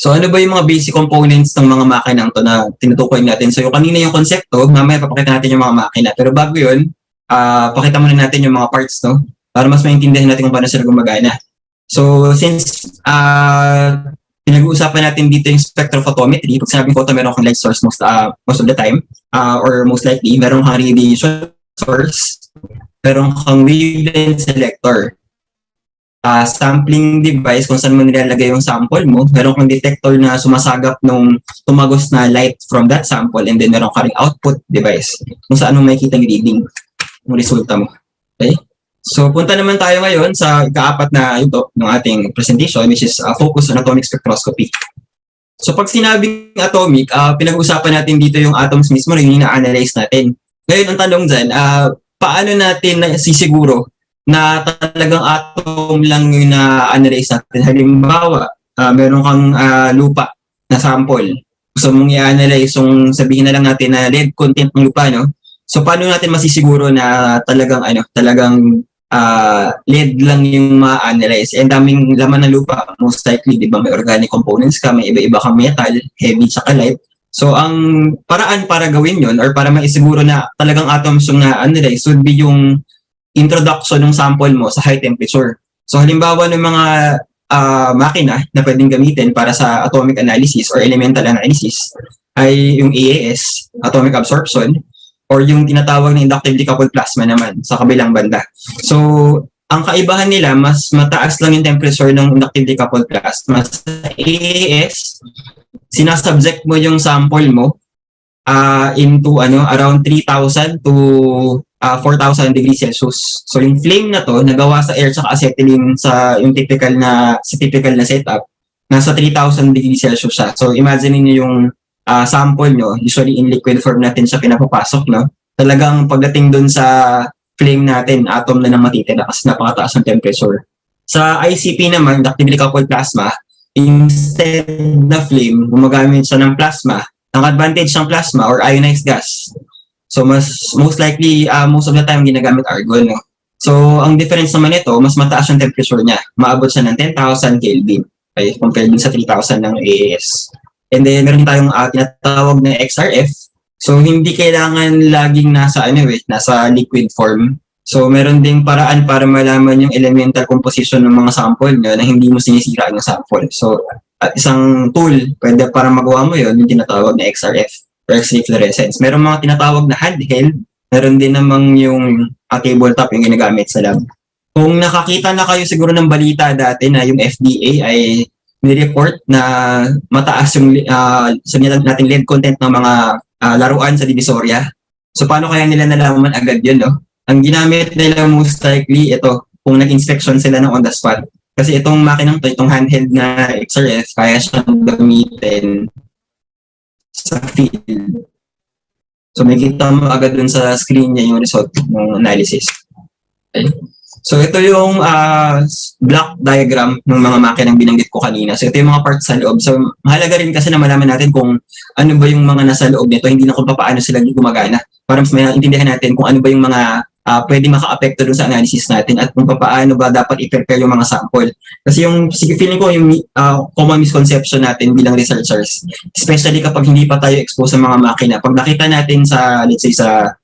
So ano ba yung mga basic components ng mga makinang to na tinutukoy natin? So yung kanina yung konsepto, mamaya papakita natin yung mga makina. Pero bago yun, pakita muna natin yung mga parts, no? Para mas maintindihan natin kung paano sila gumagana. So since pinag-uusapan natin dito yung spectrophotometry, pag sinabing photo, meron kang light source most of the time, or most likely, meron kang radiation source, meron kang wavelength selector. Sampling device kung saan mo nilalagay yung sample mo, meron kang detector na sumasagap nung tumagos na light from that sample, and then meron ka ring output device kung saan mo makikita yung reading, yung resulta mo. Okay? So punta naman tayo ngayon sa ikaapat na ito ng ating presentation, which is focus on atomic spectroscopy. So pag sinabing atomic, pinag-usapan natin dito yung atoms mismo na yung ina-analyze natin. Ngayon ang tanong dyan, paano natin sisiguro na talagang atom lang yung na-analyze natin? Halimbawa, meron kang lupa na sample. Gusto mong i-analyze, yung sabihin na lang natin na lead content ng lupa, no? So paano natin masisiguro na talagang lead lang yung ma-analyze? And daming laman ng lupa, most likely, di ba, may organic components ka, may iba-iba kang metal, heavy, tsaka light. So ang paraan para gawin yon or para maisiguro na talagang atoms yung na-analyze would be yung introduction ng sample mo sa high temperature. So halimbawa ng mga makina na pwedeng gamitin para sa atomic analysis or elemental analysis ay yung AAS, atomic absorption, or yung tinatawag na inductively coupled plasma naman sa kabilang banda. So ang kaibahan nila, mas mataas lang yung temperature ng inductively coupled plasma. Sa AAS, sinasubject mo yung sample mo into around 3,000 to 4,000 degrees Celsius. So yung flame na to nagawa sa air sa acetylene sa typical na setup, nasa 3,000 degrees Celsius siya. So imagine niyo yung sample nyo, usually in liquid form natin siya pinapapasok, no? Talagang pagdating dun sa flame natin, atom na nang matitira kasi napakataas ng temperature. Sa ICP naman, inductively coupled plasma, instead na flame, gumagamit siya ng plasma. Ang advantage ng plasma or ionized gas, so most likely, most of the time ginagamit argon, no? So ang difference naman nito, mas mataas yung temperature niya. Maabot siya ng 10,000 Kelvin, okay, compared din sa 3,000 ng AAS. And then meron tayong tinatawag na XRF. So hindi kailangan laging nasa liquid form. So meron ding paraan para malaman yung elemental composition ng mga sample nyo na hindi mo sinisira yung sample. So isang tool pwede para magawa mo yun, yung tinatawag na XRF or X-ray fluorescence. Meron mga tinatawag na handheld, meron din namang yung tabletop yung ginagamit sa lab. Kung nakakita na kayo siguro ng balita dati na yung FDA ay ni-report na mataas yung sabihin natin lead content ng mga laruan sa Divisoria. So paano kaya nila nalaman agad yun, no? Ang ginamit nila most likely ito, kung nag-inspection sila ng on the spot. Kasi itong makinang to, itong handheld na XRF, kaya siyang gamitin sa field. So makikita mo agad dun sa screen niya yung result ng analysis. Okay. So ito yung block diagram ng mga makinang binanggit ko kanina. So ito yung mga parts sa loob. So mahalaga rin kasi na malaman natin kung ano ba yung mga nasa loob nito, hindi na kung paano sila gumagana. Para mas maintindihan natin kung ano ba yung mga pwede maka-apekto dun sa analysis natin at kung paano ba dapat i-prepare yung mga sample. Kasi yung feeling ko yung common misconception natin bilang researchers, especially kapag hindi pa tayo exposed sa mga makina. Pag nakita natin sa, let's say sa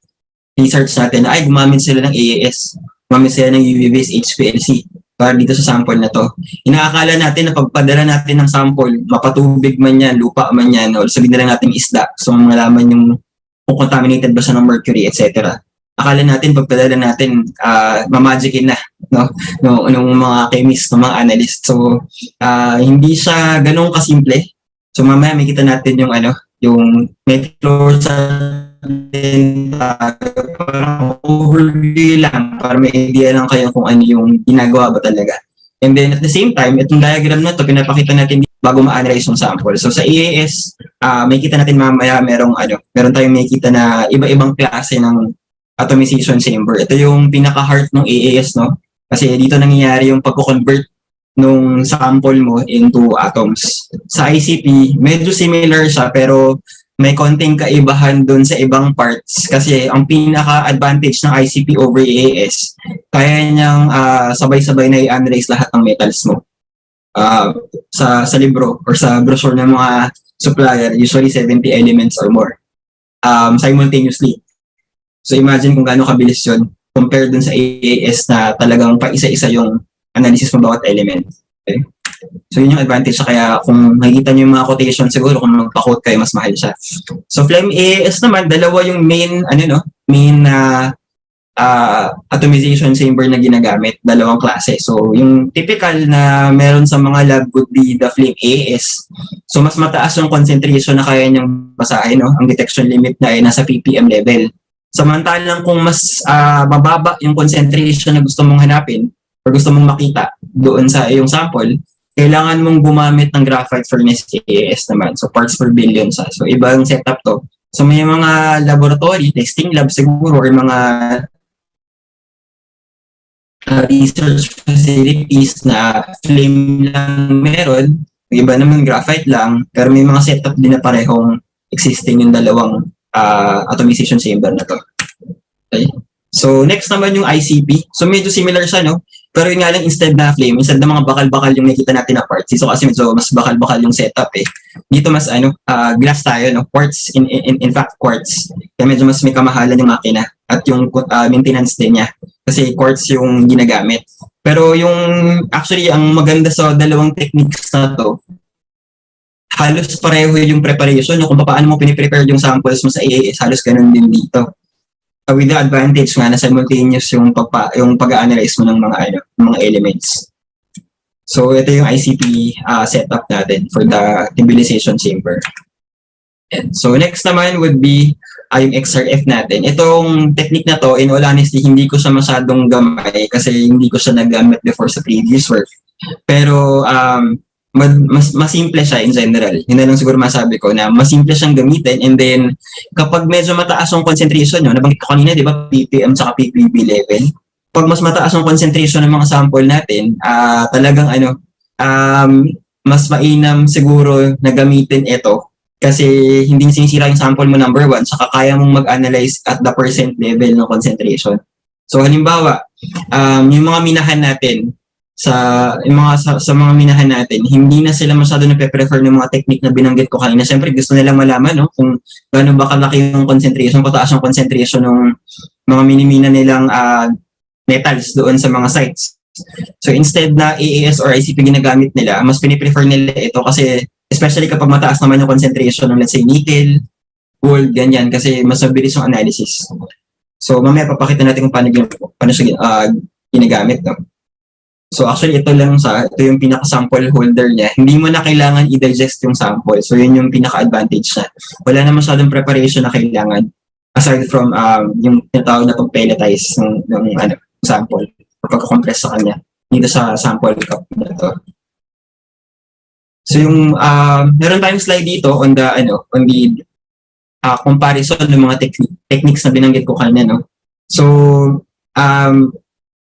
research natin, ay gumamit sila ng AAS, gumamit sila ng UV-based HPLC para dito sa sample na to. Inaakala natin na pagpadala natin ng sample, mapatubig man yan, lupa man yan, o sabihin na lang natin isda, so malaman yung kung contaminated ba siya ng mercury, etc. Akala natin pagpadala natin mamagicin na nung mga chemist, ng mga analyst. So hindi siya ganun kasimple. So mamaya makita natin yung method sa parang overview lang para may idea lang kayo kung ano yung ginagawa ba talaga. And then at the same time, itong diagram na to pinapakita natin bago ma-analyze yung sample. So sa EAS, makikita natin mamaya meron tayong makikita na iba-ibang klase ng atomization chamber. Ito yung pinaka-heart ng AAS, no? Kasi dito nangyayari yung pagko-convert nung sample mo into atoms. Sa ICP, medyo similar siya pero may konting kaibahan doon sa ibang parts kasi ang pinaka-advantage ng ICP over AAS, kaya niyang sabay-sabay na i-analyze lahat ng metals mo. uh, sa libro or sa brochure ng mga supplier, usually 70 elements or more simultaneously. So imagine kung gaano kabilis yun compared dun sa AAS na talagang pa-isa-isa yung analysis mo bawat element. Okay? So yun yung advantage siya, kaya kung makikita nyo yung mga quotation, siguro kung magpa-quote kayo, mas mahal siya. So Flame AAS naman, dalawa yung main atomization chamber na ginagamit, dalawang klase. So yung typical na meron sa mga lab would be the Flame AAS. So mas mataas yung concentration na kaya niyang basahin, no? Ang detection limit na ay nasa ppm level. Samantalang kung mas mababa yung concentration na gusto mong hanapin or gusto mong makita doon sa iyong sample, kailangan mong gumamit ng graphite furnace AAS naman. So parts per billion siya. So ibang setup to. So may mga laboratory, testing lab siguro, or mga research facilities na flame lang meron, iba naman graphite lang, pero may mga setup din na parehong existing yung dalawang atomization chamber na to. Okay. So next naman yung ICP. So medyo similar siya, no? Pero yun nga lang, instead na flame, instead na mga bakal-bakal yung nakita natin na parts. So kasi medyo mas bakal-bakal yung setup eh. Dito mas glass tayo, no? Quartz, in fact quartz. Kaya medyo mas may kamahalan yung makina at yung maintenance din niya. Kasi quartz yung ginagamit. Pero yung actually ang maganda sa dalawang techniques na to, halos pareho yung preparation, no? Kung paano mo piniprepare yung samples mo sa AAS, halos ganun din dito. With the advantage nga na simultaneous yung pag-analyze mo ng mga elements. So ito yung ICP setup natin for the tabulation chamber. And so next naman would be yung XRF natin. Itong technique na to, in all honesty, hindi ko siya masyadong gamay kasi hindi ko siya nagamit before sa previous work. Pero mas simple siya in general. Yun na lang siguro masabi ko na mas simple siyang gamitin, and then kapag medyo mataas yung concentration nyo, nabanggit ko kanina, di ba, ppm saka ppb level. Pag mas mataas yung concentration ng mga sample natin, talagang mas mainam siguro na gamitin ito kasi hindi sinisira yung sample mo, number one, saka kaya mong mag-analyze at the percent level ng concentration. So halimbawa, yung mga minahan natin, sa mga minahan natin, hindi na sila masyado na-prefer ng mga technique na binanggit ko kanina. Siyempre, gusto nilang malaman, no, kung gaano ba kalaki yung concentration, pataas yung concentration ng mga minimina nilang metals doon sa mga sites. So instead na AAS or ICP ginagamit nila, mas piniprefer nila ito kasi especially kapag mataas naman yung concentration ng, let's say, nickel, gold, ganyan, kasi mas mabilis yung analysis. So mamaya papakita natin kung paano siya ginagamit, no? So actually ito yung pinaka-sample holder niya. Hindi mo na kailangan i-digest yung sample. So yun yung pinaka-advantage niya. Wala na masyadong preparation na kailangan aside from yung tinatawag na itong pelletize ng sample o pagka-compress sa kanya dito sa sample cup na to. So yung meron tayong slide dito on the comparison ng mga techniques na binanggit ko kanina, no. So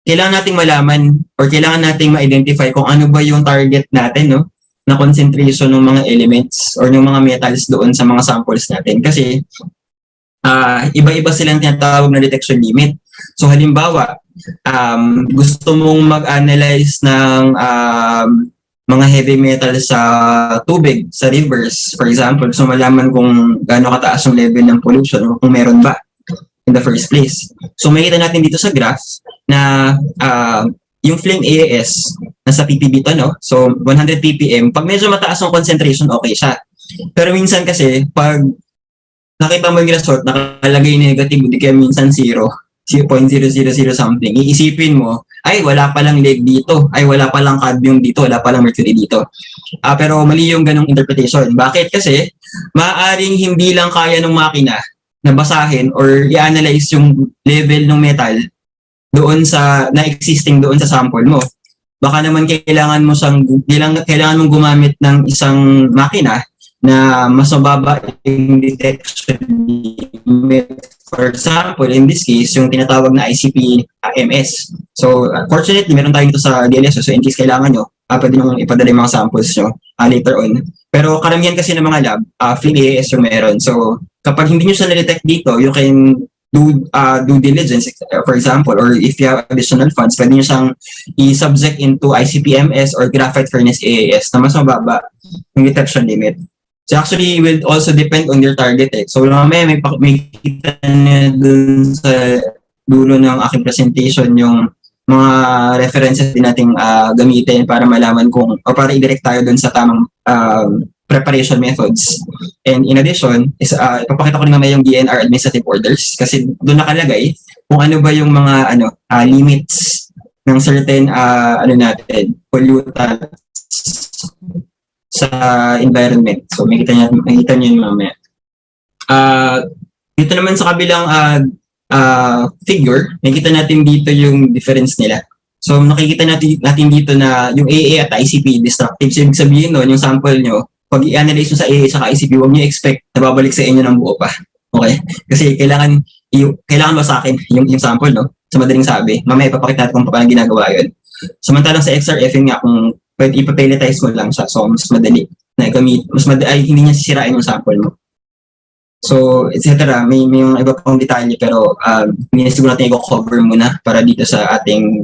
kailangan nating malaman or kailangan nating ma-identify kung ano ba yung target natin, no, na concentration ng mga elements or ng mga metals doon sa mga samples natin. Kasi iba-iba silang tinatawag na detection limit. So halimbawa, gusto mong mag-analyze ng mga heavy metals sa tubig, sa rivers, for example, so malaman kung gaano kataas yung level ng pollution o kung meron ba in the first place. So makita natin dito sa graph na yung flame AAS nasa ppb to, no? So 100 ppm, pag medyo mataas ang concentration, okay siya. Pero minsan kasi pag nakita mo yung result nakalagay negative, hindi kaya minsan 0.000 something, iisipin mo, ay wala palang lead dito, ay wala palang cadmium dito, wala palang mercury dito. Pero mali yung ganong interpretation. Bakit? Kasi maaaring hindi lang kaya ng makina na basahin or i-analyze yung level ng metal doon na existing doon sa sample mo. Baka naman kailangan mong gumamit ng isang makina na mas mababa yung detection limit. For example, in this case, yung tinatawag na ICP MS. So, fortunately, meron tayo dito sa DLS. So, in case kailangan nyo, pwede nyo ipadala yung mga samples nyo later on. Pero karamihan kasi ng mga lab, flame AAS yung meron. So, kapag hindi nyo siya na-detect dito, you can due diligence, for example, or if you have additional funds, pwede nyo siyang i-subject into ICP-MS or Graphite Furnace AAS na mas mababa yung detection limit. So actually, it will also depend on your target eh. So mamaya may kita na dun sa dulo ng aking presentation yung mga references din nating gamitin para malaman kung o para i-direct tayo dun sa tamang preparation methods. And in addition, ipapakita ko rin mamaya yung DNR administrative orders kasi doon nakalagay kung ano ba yung mga limits ng certain pollutants sa environment. So makita niyo yun mamaya. Dito naman sa kabilang figure, nakikita natin dito yung difference nila. So nakikita natin dito na yung AA at ICP destructive. So ibig sabihin nun, yung sample nyo, pag i-analyze nyo sa AA at ICP, huwag nyo expect na babalik sa inyo ng buo pa. Okay? Kasi kailangan ba sa akin yung sample, no? Sa madaling sabi. Mamaya ipapakita natin kung paano ginagawa yun. Samantalang sa XRF, yun nga, kung pwede ipapelletize mo lang siya, so mas madali na gamit, hindi niya sisirain yung sample mo. So, etc. May iba pang detalye pero siguro natin i-cover muna para dito sa ating